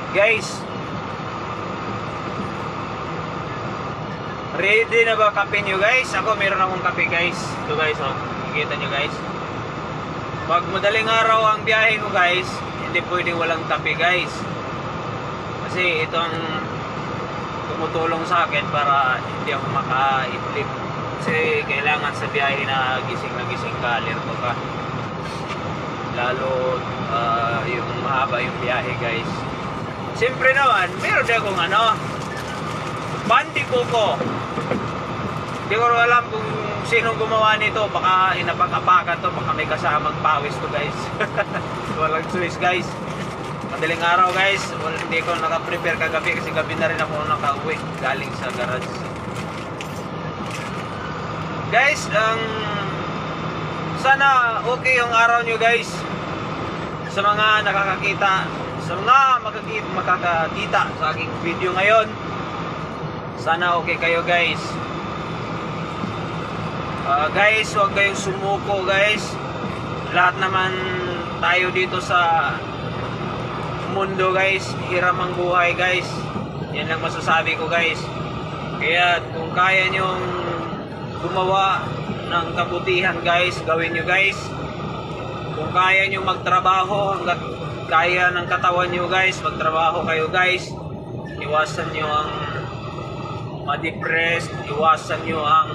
Guys, ready na ba kape nyo guys? Ako meron akong kape guys. Ito guys, oh. Nakikita nyo guys. Pag madaling araw ang biyahe ko guys, hindi pwedeng walang kape guys. Kasi ito ang tumutulong sa akin para hindi ako makaidlip. Kasi kailangan sa biyahe na gising ka, alerto ka. Lalo yung mahaba yung biyahe guys. Siyempre naman, meron din akong Bandi Coco. Hindi ko alam kung sinong gumawa nito. Baka inapag-apakan to, baka may kasamang pawis to guys. Walang Swiss guys. Madaling araw guys. Hindi ko naka-prepare kagabi kasi gabi na rin ako nakauwi galing sa garage. Guys, sana okay yung araw nyo guys. Sa mga nakakakita, sa mga makakakita sa aking video ngayon, sana okay kayo guys. Guys, huwag kayong sumuko guys. Lahat naman tayo dito sa mundo guys, hiram ang buhay guys. Yan lang masasabi ko guys. Kaya kung kaya nyong gumawa ng kabutihan guys, gawin nyo guys. Kung kaya nyo magtrabaho hanggat kaya ng katawan nyo guys, magtrabaho kayo guys. Iwasan nyo ang ma-depressed, iwasan nyo ang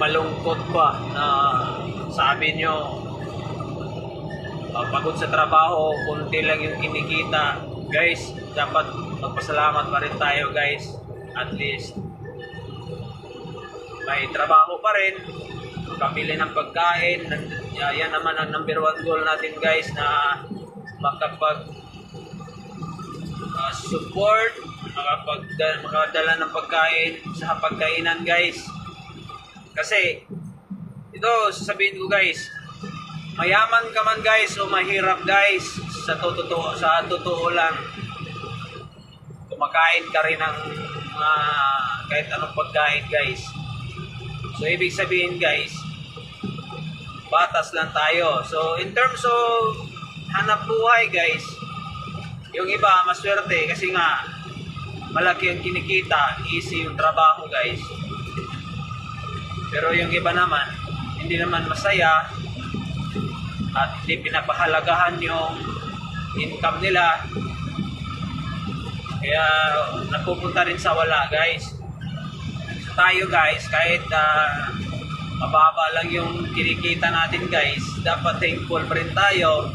malungkot ba na sabi nyo pagod sa trabaho, kunti lang yung kinikita guys. Dapat magpasalamat pa rin tayo guys. At least may trabaho pa rin, pamili ng pagkain. Yan naman ang number 1 goal natin guys, na makapag support, makadala ng pagkain sa pagkainan guys. Kasi ito sasabihin ko guys, mayaman ka man guys o mahirap guys, sa totoo lang, kumakain ka rin ng kahit anong pagkain guys. So ibig sabihin guys, batas lang tayo. So in terms of hanap buhay guys, yung iba maswerte kasi nga malaki ang kinikita, easy yung trabaho guys. Pero yung iba naman, hindi naman masaya at hindi pinapahalagahan yung income nila. Kaya napupunta rin sa wala guys. So tayo guys, kahit mababa lang yung kinikita natin guys, dapat thankful pa rin tayo.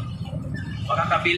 Makakabili